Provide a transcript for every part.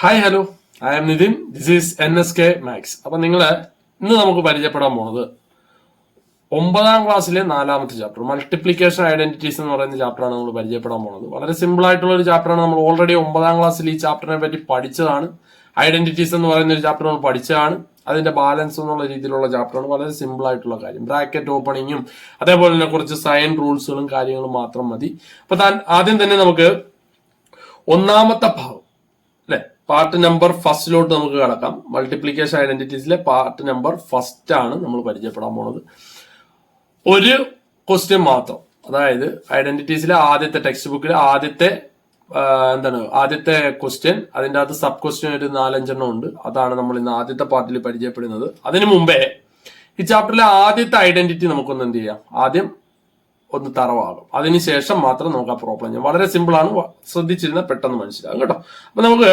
Hi hello, I am Nitin. This is NSK maths. അപ്പൊ ഇന്ന് നമുക്ക് പരിചയപ്പെടാൻ പോകുന്നത് 9ാം ക്ലാസ്സിലെ 4ാമത്തെ ചാപ്റ്റർ മൾട്ടിപ്ലിക്കേഷൻ ഐഡന്റിറ്റീസ് എന്ന് പറയുന്ന ചാപ്റ്ററാണ് നമ്മൾ പരിചയപ്പെടാൻ പോകുന്നത്. വളരെ സിമ്പിൾ ആയിട്ടുള്ള ഒരു ചാപ്റ്ററാണ്. നമ്മൾ ഓൾറെഡി 9ാം ക്ലാസ്സിൽ ഈ ചാപ്റ്ററിനെ പറ്റി പഠിച്ചതാണ്. ഐഡന്റിറ്റീസ് എന്ന് പറയുന്ന ഒരു ചാപ്റ്റർ നമ്മൾ പഠിച്ചതാണ്. അതിന്റെ ബാലൻസ് എന്നുള്ള രീതിയിലുള്ള ചാപ്റ്ററാണ്. വളരെ സിമ്പിൾ ആയിട്ടുള്ള കാര്യം. ബ്രാക്കറ്റ് ഓപ്പണിങ്ങും അതേപോലെ തന്നെ കുറച്ച് സൈൻ റൂൾസുകളും കാര്യങ്ങളും മാത്രം മതി. അപ്പൊ ആദ്യം തന്നെ നമുക്ക് ഒന്നാമത്തെ ഭാഗം അല്ലെ, പാർട്ട് നമ്പർ ഫസ്റ്റിലോട്ട് നമുക്ക് കടക്കാം. മൾട്ടിപ്ലിക്കേഷൻ ഐഡന്റിറ്റീസിലെ പാർട്ട് നമ്പർ ഫസ്റ്റ് ആണ് നമ്മൾ പരിചയപ്പെടാൻ പോണത്. ഒരു ക്വസ്റ്റ്യൻ മാത്രം, അതായത് ഐഡന്റിറ്റീസിലെ ആദ്യത്തെ ടെക്സ്റ്റ് ബുക്കിലെ ആദ്യത്തെ ക്വസ്റ്റ്യൻ. അതിന്റെ അകത്ത് സബ് ക്വസ്റ്റ്യൻ ഒരു 4-5 ഉണ്ട്. അതാണ് നമ്മൾ ഇന്ന് ആദ്യത്തെ പാർട്ടിൽ പരിചയപ്പെടുന്നത്. അതിനു മുമ്പേ ഈ ചാപ്റ്ററിലെ ആദ്യത്തെ ഐഡന്റിറ്റി നമുക്കൊന്ന് എന്ത് ചെയ്യാം, ആദ്യം ഒന്ന് തറവാകും. അതിനുശേഷം മാത്രം നമുക്ക് ആ പ്രോബ്ലം ചെയ്യാം. വളരെ സിമ്പിൾ ആണ്, ശ്രദ്ധിച്ചിരുന്ന പെട്ടെന്ന് മനസ്സിലാകും കേട്ടോ. അപ്പൊ നമുക്ക്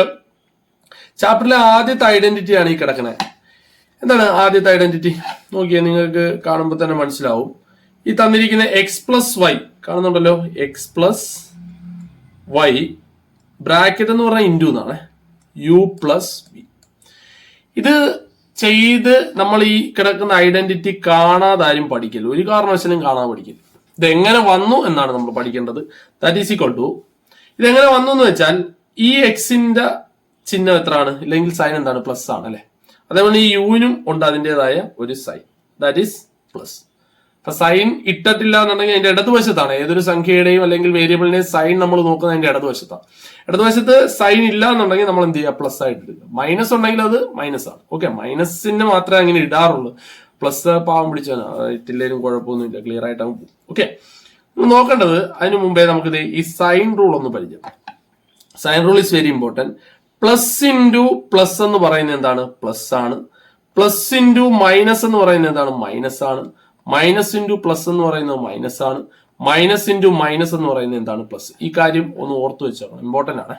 ചാപ്റ്ററിലെ ആദ്യത്തെ ഐഡന്റിറ്റി ആണ് ഈ കിടക്കുന്നത്. എന്താണ് ആദ്യത്തെ ഐഡന്റിറ്റി നോക്കിയാൽ നിങ്ങൾക്ക് കാണുമ്പോൾ തന്നെ മനസ്സിലാവും. ഈ തന്നിരിക്കുന്ന x+y കാണുന്നുണ്ടല്ലോ, x+y ബ്രാക്കറ്റ് എന്ന് പറഞ്ഞാൽ ഇൻറ്റു എന്നാണ്, u+v. ഇത് ചെയ്ത് നമ്മൾ ഈ കിടക്കുന്ന ഐഡന്റിറ്റി കാണാതാരും പഠിക്കല്, ഒരു കാരണവശാലും കാണാതെ പഠിക്കല്. ഇതെങ്ങനെ വന്നു എന്നാണ് നമ്മൾ പഠിക്കേണ്ടത്. ദാറ്റ് ഈസ് ഈക്വൽ ടു, ഇതെങ്ങനെ വന്നു എന്ന് വെച്ചാൽ ഈ എക്സിന്റെ ചിഹ്നം എത്രയാണ്, ഇല്ലെങ്കിൽ സൈൻ എന്താണ്, പ്ലസ് ആണ് അല്ലെ. അതേപോലെ ഈ യുവിനും ഉണ്ട് അതിൻ്റെതായ ഒരു സൈൻ, ദാറ്റ് ഈസ് പ്ലസ്. അപ്പൊ സൈൻ ഇട്ടിട്ടില്ല എന്നുണ്ടെങ്കിൽ അതിന്റെ ഇടതുവശത്താണ്. ഏതൊരു സംഖ്യയുടെയും അല്ലെങ്കിൽ വേരിയബിളിന്റെയും സൈൻ നമ്മൾ നോക്കുന്നത് അതിന്റെ ഇടതുവശത്താണ്. ഇടതുവശത്ത് സൈൻ ഇല്ല എന്നുണ്ടെങ്കിൽ നമ്മൾ എന്ത് ചെയ്യുക, പ്ലസ് ആയിട്ട് ഇടുക. മൈനസ് ഉണ്ടെങ്കിൽ അത് മൈനസ് ആണ്. ഓക്കെ, മൈനസിന് മാത്രമേ അങ്ങനെ ഇടാറുള്ളൂ. പ്ലസ് പാവം പിടിച്ചാൽ ഇട്ടില്ലേലും കുഴപ്പമൊന്നുമില്ല, ക്ലിയർ ആയിട്ടാകും. ഓക്കെ, നോക്കേണ്ടത് അതിനു മുമ്പേ നമുക്കിത് ഈ സൈൻ റൂൾ ഒന്ന് പരിചയം. Sign rule is very important. Plus into plus എന്ന് പറയുന്നത് എന്താണ്, പ്ലസ് ആണ്. പ്ലസ് ഇൻറ്റു മൈനസ് എന്ന് പറയുന്നത് എന്താണ്, മൈനസ് ആണ്. മൈനസ് ഇൻറ്റു പ്ലസ് എന്ന് പറയുന്നത് മൈനസ് ആണ്. മൈനസ് ഇൻറ്റു മൈനസ് എന്ന് പറയുന്നത് എന്താണ്, പ്ലസ്. ഈ കാര്യം ഒന്ന് ഓർത്തു വെച്ചോളാം, ഇമ്പോർട്ടന്റ് ആണ്.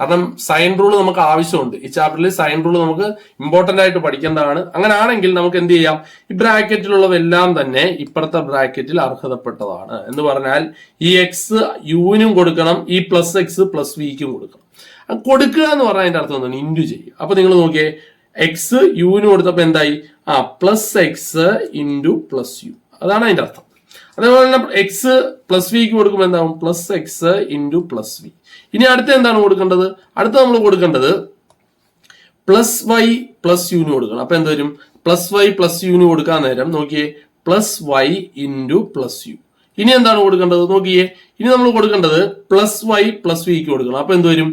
കാരണം സൈൻ റൂൾ നമുക്ക് ആവശ്യമുണ്ട്. ഈ ചാപ്റ്ററിൽ സൈൻ റൂൾ നമുക്ക് ഇമ്പോർട്ടന്റ് ആയിട്ട് പഠിക്കേണ്ടതാണ്. അങ്ങനെ ആണെങ്കിൽ നമുക്ക് എന്ത് ചെയ്യാം, ഈ ബ്രാക്കറ്റിലുള്ളതെല്ലാം തന്നെ ഇപ്പുറത്തെ ബ്രാക്കറ്റിൽ അർഹതപ്പെട്ടതാണ്. എന്ന് പറഞ്ഞാൽ ഈ എക്സ് യുവിനും കൊടുക്കണം, ഈ പ്ലസ് എക്സ് പ്ലസ് വിക്കും കൊടുക്കണം. കൊടുക്കുക എന്ന് പറഞ്ഞാൽ അതിന്റെ അർത്ഥം എന്താണ്, ഇൻറ്റു ചെയ്യുക. അപ്പൊ നിങ്ങൾ നോക്കിയേ, എക്സ് യുവിന് കൊടുത്തപ്പോ എന്തായി, plus x into plus u, അതാണ് അതിന്റെ അർത്ഥം. അതേപോലെ തന്നെ എക്സ് പ്ലസ് വിക്ക് കൊടുക്കുമ്പോൾ എന്താവും, plus x into plus v. ഇനി അടുത്ത എന്താണ് കൊടുക്കേണ്ടത്, അടുത്ത നമ്മൾ കൊടുക്കേണ്ടത് പ്ലസ് വൈ പ്ലസ് യുവിന് കൊടുക്കണം. അപ്പൊ എന്ത് വരും, പ്ലസ് വൈ പ്ലസ് യുവിന് കൊടുക്കാൻ നേരം നോക്കിയേ, plus y into plus u. ഇനി എന്താണ് കൊടുക്കേണ്ടത് നോക്കിയേ, ഇനി നമ്മൾ കൊടുക്കേണ്ടത് പ്ലസ് വൈ പ്ലസ് വിക്ക് കൊടുക്കണം. അപ്പൊ എന്ത് വരും,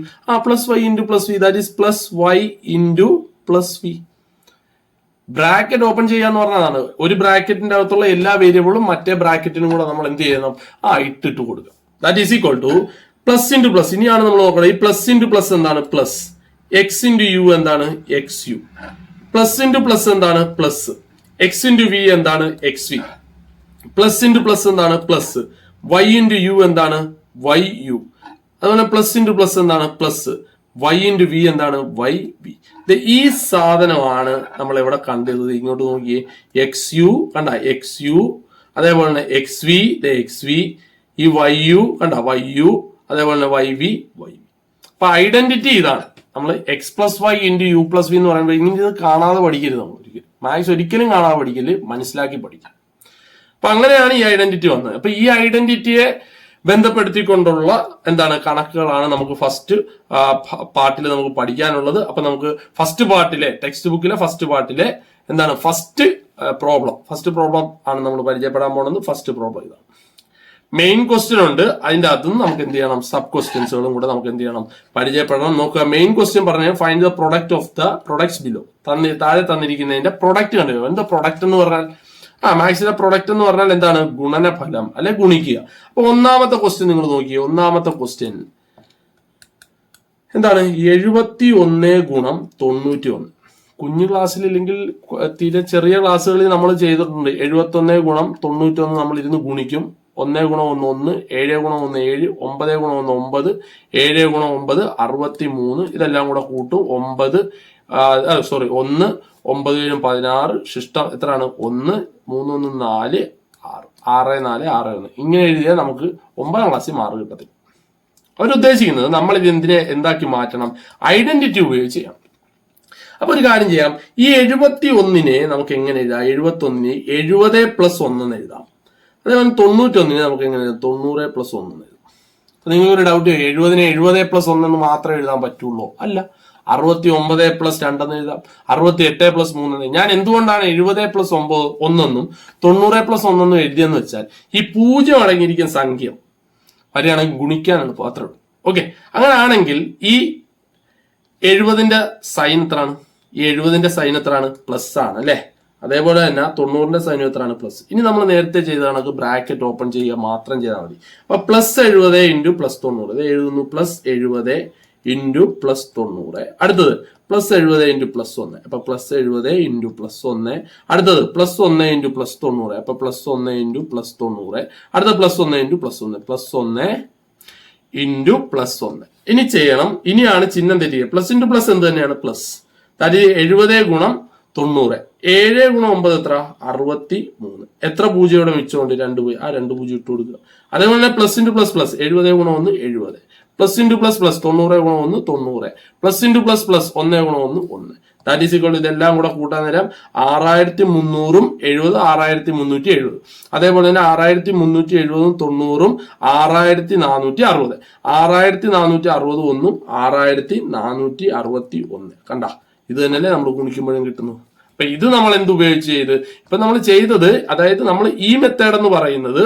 plus y into plus v, that is plus y into plus v. Bracket open ചെയ്യാന്ന് പറഞ്ഞതാണ്. ഒരു ബ്രാക്കറ്റിന്റെ അകത്തുള്ള എല്ലാ വേരിയബിളും മറ്റേ ബ്രാക്കറ്റിനും കൂടെ നമ്മൾ എന്ത് ചെയ്യണം, ഇട്ടിട്ട് കൊടുക്കുക. That is equal to plus into plus. ഇനിയാണ് നമ്മൾ നോക്കണം, ഈ പ്ലസ് ഇൻറ്റു പ്ലസ് എന്താണ്, പ്ലസ്. എക്സ് ഇൻറ്റു യു എന്താണ്, x u. Plus into plus എന്താണ്, പ്ലസ്. എക്സ് ഇൻറ്റു വി എന്താണ്, x v. Plus into plus എന്താണ്, പ്ലസ്. വൈ ഇൻറ്റു യു എന്താണ്, വൈ യു. അതുപോലെ പ്ലസ് ഇൻറ്റു പ്ലസ് എന്താണ്, പ്ലസ്. വൈ ഇൻറ്റു വി എന്താണ്, y v. ഈ സാധനമാണ് നമ്മൾ എവിടെ കണ്ടത്, ഇങ്ങോട്ട് നോക്കിയേ, എക്സ് യു കണ്ട, എക്സ് യു. അതേപോലെ തന്നെ എക്സ് വി, എക്സ് വി. ഈ വൈ യു കണ്ട, വൈ യു. അതേപോലെ തന്നെ വൈ വി, വൈ വി. അപ്പൊ ഐഡന്റിറ്റി ഇതാണ്. നമ്മൾ x plus y into u plus v എന്ന് പറയുമ്പോൾ ഇങ്ങനെ ഇത് കാണാതെ പഠിക്കരുത്. നമ്മൾ ഒരിക്കലും മാത്സ് ഒരിക്കലും കാണാതെ പഠിക്കല്, മനസ്സിലാക്കി പഠിക്കാം. അപ്പൊ അങ്ങനെയാണ് ഈ ഐഡന്റിറ്റി വന്നത്. അപ്പൊ ഈ ഐഡന്റിറ്റിയെ ബന്ധപ്പെടുത്തിക്കൊണ്ടുള്ള കണക്കുകളാണ് നമുക്ക് ഫസ്റ്റ് പാർട്ടിൽ നമുക്ക് പഠിക്കാനുള്ളത്. അപ്പൊ നമുക്ക് ഫസ്റ്റ് പാർട്ടിലെ ടെക്സ്റ്റ് ബുക്കിലെ ഫസ്റ്റ് പാർട്ടിലെ ഫസ്റ്റ് പ്രോബ്ലം ആണ് നമ്മൾ പരിചയപ്പെടാൻ പോകുന്നത്. ഫസ്റ്റ് പ്രോബ്ലം ഇതാണ്. മെയിൻ ക്വസ്റ്റ്യൻ ഉണ്ട്, അതിന്റെ അകത്തുനിന്ന് നമുക്ക് എന്ത് ചെയ്യണം, സബ് ക്വസ്റ്റ്യൻസുകളും കൂടെ നമുക്ക് എന്ത് ചെയ്യണം, പരിചയപ്പെടണം. നോക്കുക, മെയിൻ ക്വസ്റ്റ്യൻ പറഞ്ഞാൽ find the product of the products below. താഴെ തന്നിരിക്കുന്നതിന്റെ പ്രൊഡക്റ്റ് കണ്ടു. എന്താ പ്രൊഡക്റ്റ് എന്ന് പറഞ്ഞാൽ, മാത്സിലെ പ്രൊഡക്റ്റ് എന്ന് പറഞ്ഞാൽ എന്താണ്, ഗുണനഫലം അല്ലെ, ഗുണിക്കുക. അപ്പൊ ഒന്നാമത്തെ ക്വസ്റ്റ്യൻ നിങ്ങൾ നോക്കിയേ. ഒന്നാമത്തെ ക്വസ്റ്റ്യൻ എന്താണ്, 71 ഗുണം 91. കുഞ്ഞു ക്ലാസ്സിൽ ഇല്ലെങ്കിൽ തീരെ ചെറിയ ക്ലാസ്സുകളിൽ നമ്മൾ ചെയ്തിട്ടുണ്ട്. 71 ഗുണം 91 നമ്മൾ ഇരുന്ന് ഗുണിക്കും. 1 ഗുണം 1 1, 7 ഗുണം 1 7, 9 ഗുണം 1 9, 7 ഗുണം 9 63. ഇതെല്ലാം കൂടെ കൂട്ടും 9 1 9 16. ശിഷ്ടം എത്രയാണ്, 1 3 1 4 6 6 4 6 1. ഇങ്ങനെ എഴുതിയാൽ നമുക്ക് 9ാം ക്ലാസ്സിൽ മാർക്ക് കിട്ടത്തില്ല. അവരുദ്ദേശിക്കുന്നത് നമ്മൾ ഇത് എന്തിനെ എന്താക്കി മാറ്റണം, ഐഡന്റിറ്റി ഉപയോഗിച്ച് ചെയ്യാം. അപ്പൊ ഒരു കാര്യം ചെയ്യാം, ഈ 71 നമുക്ക് എങ്ങനെ എഴുതാം, 71 70+1 എന്ന് എഴുതാം. അതേപോലെ 91 നമുക്ക് എങ്ങനെ എഴുതാം, 90+1 എന്ന് എഴുതാം. അപ്പൊ നിങ്ങൾക്കൊരു ഡൗട്ട്, 70 70+1 എന്ന് മാത്രമേ എഴുതാൻ പറ്റുള്ളൂ? അല്ല, 69+2 എന്ന് എഴുതാം, 68+3 എന്ന്. ഞാൻ എന്തുകൊണ്ടാണ് 70+1 എന്നും 90+1 എന്നും എഴുതിയെന്ന് വെച്ചാൽ, ഈ 0 അടങ്ങിയിരിക്കുന്ന സംഖ്യ വരെയാണെങ്കിൽ ഗുണിക്കാനാണ് പാത്രം. ഓക്കെ, അങ്ങനെയാണെങ്കിൽ ഈ 70ന്റെ സൈൻ എത്രയാണ്? ഈ 70ന്റെ സൈൻ എത്രയാണ്? പ്ലസ് ആണ് അല്ലെ. അതേപോലെ തന്നെ 90ന്റെ സൈൻ എത്രയാണ്? പ്ലസ്. ഇനി നമ്മൾ നേരത്തെ ചെയ്ത കണക്ക് ബ്രാക്കറ്റ് ഓപ്പൺ ചെയ്യുക മാത്രം ചെയ്താൽ മതി. അപ്പൊ +70 × +90, ഇത് എഴുതുന്നു +70 × +90. അടുത്തത് +70 × +1, അപ്പൊ +70 × +1. അടുത്തത് +1 × +90, അപ്പൊ +1 × +90. അടുത്ത +1 × +1, +1 × +1. ഇനി ചെയ്യണം, ഇനിയാണ് ചിഹ്നം തെറ്റിയത്. പ്ലസ് ഇൻറ്റു പ്ലസ് എന്ത് തന്നെയാണ്? പ്ലസ്. അതായത് 70 × 90, 7 × 9 എത്ര? 63. എത്ര പൂജ്യം ഇവിടെ മിച്ചമുണ്ട്? 2 പൂജ്യം. ആ 2 പൂജ്യം ഇട്ട് കൊടുക്കുക. അതേപോലെ തന്നെ plus into plus plus, 70 × 1 70. Plus into plus plus 90 × 1 90. Plus into plus plus 1 × 1 1. That is equal, ഇതെല്ലാം കൂടെ കൂട്ടാൻ നേരം 6370 6370. അതേപോലെ തന്നെ 6370 90 6460. 6460 1 6461. കണ്ട, ഇത് തന്നെയല്ലേ നമ്മൾ ഗുണിക്കുമ്പോഴും കിട്ടുന്നു. അപ്പൊ ഇത് നമ്മൾ എന്തുപയോഗിച്ച് ചെയ്ത്, ഇപ്പൊ നമ്മൾ ചെയ്തത്, അതായത് നമ്മൾ ഈ മെത്തേഡ് എന്ന് പറയുന്നത്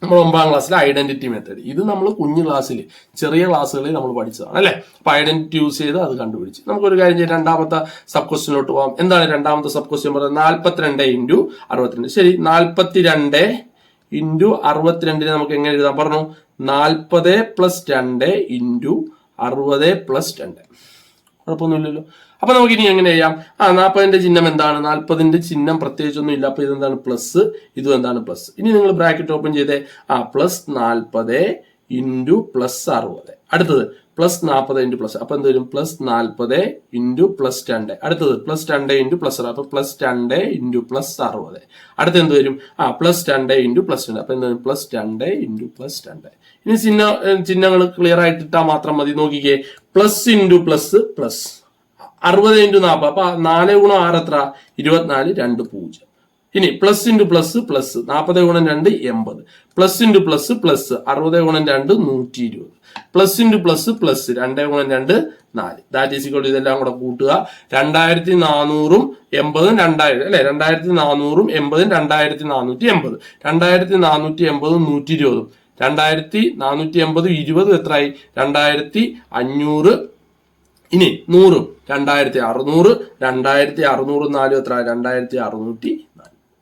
നമ്മൾ 9ാം ക്ലാസ്സിലെ ഐഡന്റിറ്റി മെത്തേഡ്. ഇത് നമ്മൾ കുഞ്ഞു ക്ലാസ്സിൽ, ചെറിയ ക്ലാസ്സുകളിൽ നമ്മൾ പഠിച്ചതാണ് അല്ലെ. അപ്പൊ ഐഡന്റിറ്റി യൂസ് ചെയ്ത് അത് കണ്ടുപിടിച്ച് നമുക്കൊരു കാര്യം ചെയ്യാം, രണ്ടാമത്തെ സബ് ക്വസ്റ്റ്യനിലോട്ട് പോകാം. എന്താണ് രണ്ടാമത്തെ സബ് ക്വസ്റ്റ്യൻ പറയുന്നത്? 42 × 62. ശരി, 42 × 62 നമുക്ക് എങ്ങനെ എഴുതാൻ പറഞ്ഞു? 40 + 2 × 60 + 2. കുഴപ്പമൊന്നുമില്ലല്ലോ. അപ്പൊ നമുക്ക് ഇനി എങ്ങനെ ചെയ്യാം? 40ന്റെ ചിഹ്നം എന്താണ്? 40ന്റെ ചിഹ്നം പ്രത്യേകിച്ചൊന്നും ഇല്ല. അപ്പൊ ഇതെന്താണ്? പ്ലസ്. ഇതും എന്താണ്? പ്ലസ്. ഇനി നിങ്ങൾ ബ്രാക്കറ്റ് ഓപ്പൺ ചെയ്തേ. +40 × +60. അടുത്തത് +40 × +. അപ്പൊ എന്ത് വരും? +40 × +2. അടുത്തത് +2 × +60. അപ്പൊ +2 × +60. അടുത്ത എന്ത് വരും? +2 × +2. അപ്പൊ എന്ത് വരും? +2 × +2. ഇനി ചിഹ്നങ്ങൾ ക്ലിയർ ആയിട്ട് ഇട്ടാൽ മാത്രം മതി. നോക്കിക്കേ, പ്ലസ് ഇൻറ്റു പ്ലസ് പ്ലസ് 60 × 40. അപ്പൊ 4 × 6 എത്ര? 24. 2 0. ഇനി plus into plus plus 40 × 2 80. Plus into plus plus 60 × 2 120. Plus into plus plus 2 × 2 4. That is equal, ഇതെല്ലാം കൂടെ കൂട്ടുക. 2400 80 2000 അല്ലെ. 2400 80 2480. 2480 120. 2480 20 എത്രയായി? 2500. ഇനി 100 2600. 2600 4 എത്ര? 2604.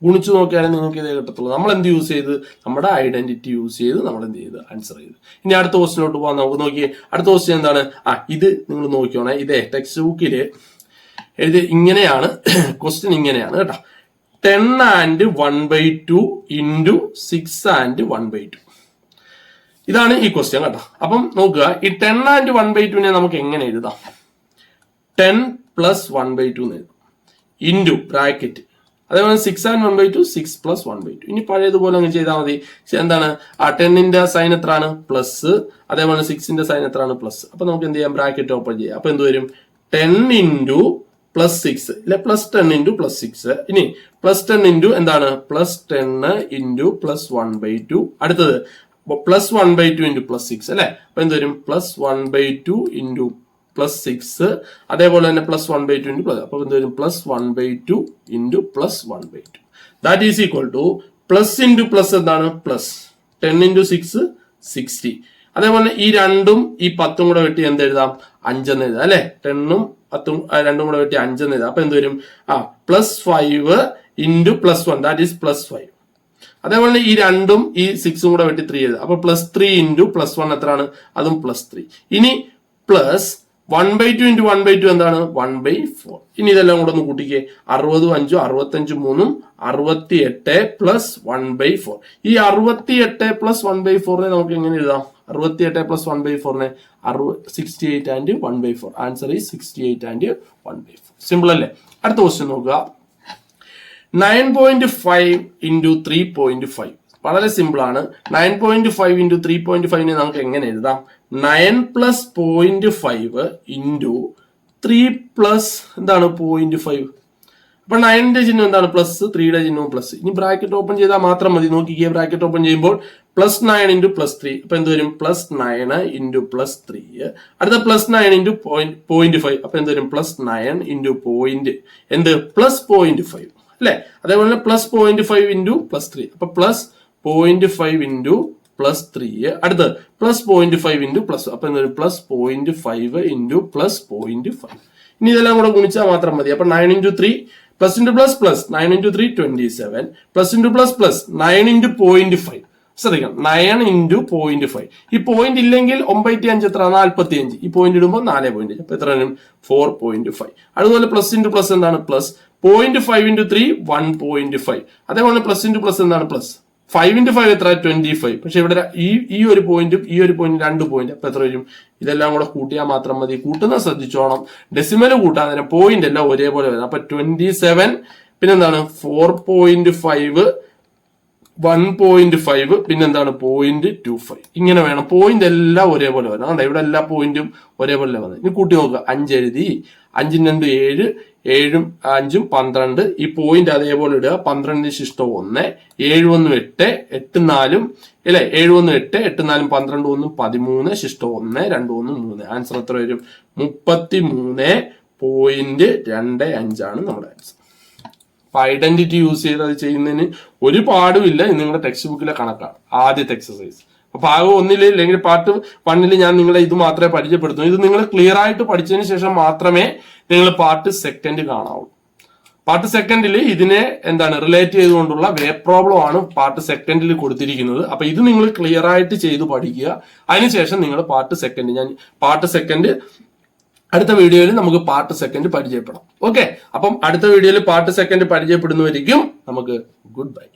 ഗുണിച്ചു നോക്കിയാലും നിങ്ങൾക്ക് ഇതേ കിട്ടത്തുള്ളൂ. നമ്മൾ എന്ത് യൂസ് ചെയ്ത്? നമ്മുടെ ഐഡന്റിറ്റി യൂസ് ചെയ്ത് നമ്മൾ എന്ത് ചെയ്ത്? ആൻസർ ചെയ്ത്. ഇനി അടുത്ത ക്വസ്റ്റിനോട്ട് പോകാൻ നമുക്ക് നോക്കിയേ. അടുത്ത ക്വസ്റ്റ്യൻ എന്താണ്? ഇത് നിങ്ങൾ നോക്കിയോണേ. ഇതേ ടെക്സ്റ്റ് ബുക്കില് എഴുതി ഇങ്ങനെയാണ്. ക്വസ്റ്റ്യൻ ഇങ്ങനെയാണ് കേട്ടോ. 10 and 1/2 × 6 and 1/2. ഇതാണ് ഈ ക്വസ്റ്റ്യൻ കേട്ടോ. അപ്പം നോക്കുക, ഈ 10 and 1/2 നമുക്ക് എങ്ങനെ എഴുതാം? 10 + 1/2 എന്ന് എഴുതാം. Into bracket. അതേപോലെ 6 and 1/2 6 + 1/2. ഇനി പഴയതുപോലെ അങ്ങ് ചെയ്താൽ മതി. എന്താണ്? 10ന്റെ സൈൻ എത്രയാണ്? പ്ലസ്. അതേപോലെ 6ന്റെ സൈൻ എത്രയാണ്? പ്ലസ്. അപ്പൊ നമുക്ക് എന്ത് ചെയ്യാം? ബ്രാക്കറ്റ് ഓപ്പൺ ചെയ്യാം. അപ്പൊ എന്ത് വരും? 10 × +6 ഇല്ല, +10 × +6. ഇനി +10 × എന്താണ്? +10 × +1/2. അടുത്തത് +1/2 × +6 അല്ലെ. അപ്പൊ എന്ത് വരും? +1/2 × +6. അതേപോലെ തന്നെ +1/2 × അപ്പൊ എന്ത് വരും? +1/2 × +1/2. That is equal to plus into plus എന്താണ്? പ്ലസ് 10 × 6 60. അതേപോലെ ഈ 2ഉം ഈ 10ഉം കൂടെ വെട്ടി എന്ത് എഴുതാം? 5 എന്ന് എഴുതാം അല്ലെ. 10ഉം 10ഉം 2ഉം കൂടെ വെട്ടി 5 എന്ന് എഴുതാം. അപ്പൊ എന്ത് വരും? +5 × +1 ദാറ്റ് ഈസ് +5. അതേപോലെ ഈ 2ഉം ഈ 6ഉം കൂടെ വെട്ടി 3 എഴുതാം. അപ്പൊ +3 × +1 എത്രയാണ്? അതും +3. ഇനി പ്ലസ് 1/2 × 1/2 എന്താണ്? 1/4. ഇനി ഇതെല്ലാം കൂടെ ഒന്ന് കൂട്ടിക്കേ. 60 5 65 3 68 + 1/4. ഈ 68 + 1/4 നമുക്ക് എങ്ങനെ എഴുതാം? 68 + 1/4 68 and 1/4. Answer is 68 and 1/4. Simple അല്ലേ? അടുത്ത ക്വസ്റ്റ്യൻ നോക്കുക. 9.5 × 3.5. വളരെ സിമ്പിൾ ആണ്. 9.5 × 3.5 നമുക്ക് എങ്ങനെ എഴുതാം? 9 പ്ലസ് 0.5 ഇൻറ്റു 3 പ്ലസ് എന്താണ് 0.5. അപ്പൊ 9ന്റെ ചിഹ്നം എന്താണ് പ്ലസ്, 3യുടെ ചിഹ്നവും പ്ലസ്. ഇനി ബ്രാക്കറ്റ് ഓപ്പൺ ചെയ്താൽ മാത്രം മതി. നോക്കിക്കേ, ബ്രാക്കറ്റ് ഓപ്പൺ ചെയ്യുമ്പോൾ പ്ലസ് 9 ഇൻറ്റു പ്ലസ് 3. അപ്പൊ എന്ത് വരും? Plus 9 into plus 3. അടുത്ത പ്ലസ് 9 ഇൻറ്റു 0.5. അപ്പൊ എന്ത് വരും? പ്ലസ് 9 ഇൻറ്റു പ്ലസ് 0.5 അല്ലെ. അതേപോലെ പ്ലസ് 0.5 ഇൻറ്റു പ്ലസ് 3. അപ്പൊ പ്ലസ് 0.5 ഇൻറ്റു പ്ലസ് 3. അടുത്ത് പ്ലസ് 0.5 ഇൻറ്റു പ്ലസ്. അപ്പൊ എന്ത് വരും? Plus 0.5 into plus 0.5. ഇനി ഇതെല്ലാം കൂടെ ഗുണിച്ചാൽ മാത്രം മതി. അപ്പൊ 9 into 3 plus into plus plus 9 into 3 27 plus into plus plus 9 into 0.5. ശ്രദ്ധിക്കണം, 9 ഇൻറ്റു 0.5. ഈ പോയിന്റ് ഇല്ലെങ്കിൽ 9 എത്ര? 45. ഈ പോയിന്റ് ഇടുമ്പോൾ 4. അപ്പൊ എത്ര വരും? 4.5. അതുപോലെ പ്ലസ് ഇൻറ്റു പ്ലസ് എന്താണ്? Plus 0.5 into 3 1.5. അതേപോലെ പ്ലസ് ഇൻറ്റു പ്ലസ് എന്താണ്? പ്ലസ് 5 ഇൻറ്റു 5 എത്ര? 25. പക്ഷെ ഇവിടെ ഈ ഒരു പോയിന്റും ഈ ഒരു പോയിന്റും 2 പോയിന്റ്. അപ്പൊ എത്ര വരും? ഇതെല്ലാം കൂടെ കൂട്ടിയാൽ മാത്രം മതി. കൂട്ടുന്ന ശ്രദ്ധിച്ചോണം, ഡെസിമൽ കൂട്ടാൻ നേരം പോയിന്റ് എല്ലാം ഒരേപോലെ വരും. അപ്പൊ 27 പിന്നെന്താണ് 4.5 1.5 പിന്നെന്താണ് 0.25. ഇങ്ങനെ വേണം. പോയിന്റ് എല്ലാം ഒരേപോലെ വരണം. അതെ, ഇവിടെ എല്ലാ പോയിന്റും ഒരേപോലെ വന്നത്. ഇനി കൂട്ടി നോക്കുക. 5 എഴുതി, 5 2 7, 7 5 12. ഈ പോയിന്റ് അതേപോലെ ഇടുക. 12 ശിഷ്ടം 1, 7 1 8, 8 4 അല്ലെ, 7 1 8, 8 4 12 1 13, ശിഷ്ടം 1 2 1 3. ആൻസർ എത്ര വരും? 33.25 ആണ് നമ്മുടെ ആൻസർ. അപ്പൊ ഐഡന്റിറ്റി യൂസ് ചെയ്ത് അത് ചെയ്യുന്നതിന് ഒരു പാടുമില്ല. ഇത് നിങ്ങളുടെ ടെക്സ്റ്റ് ബുക്കിലെ കണക്കാണ്. ആദ്യത്തെ എക്സസൈസ്. അപ്പൊ ഭാഗം 1 അല്ലെങ്കിൽ പാർട്ട് 1 ഞാൻ നിങ്ങളെ ഇത് മാത്രമേ പരിചയപ്പെടുത്തുന്നു. ഇത് നിങ്ങൾ ക്ലിയർ ആയിട്ട് പഠിച്ചതിന് ശേഷം മാത്രമേ നിങ്ങൾ പാർട്ട് 2 കാണാവൂ. പാർട്ട് 2 ഇതിനെ എന്താണ് റിലേറ്റ് ചെയ്തുകൊണ്ടുള്ള വേ പ്രോബ്ലം ആണ് പാർട്ട് 2 കൊടുത്തിരിക്കുന്നത്. അപ്പൊ ഇത് നിങ്ങൾ ക്ലിയർ ആയിട്ട് ചെയ്ത് പഠിക്കുക. അതിനുശേഷം നിങ്ങൾ പാർട്ട് 2 ഞാൻ പാർട്ട് 2 അടുത്ത വീഡിയോയിൽ നമുക്ക് പാർട്ട് 2 പരിചയപ്പെടാം. ഓക്കെ, അപ്പം അടുത്ത വീഡിയോയിൽ പാർട്ട് 2 പരിചയപ്പെടുന്നവരിക്കും നമുക്ക് ഗുഡ് ബൈ.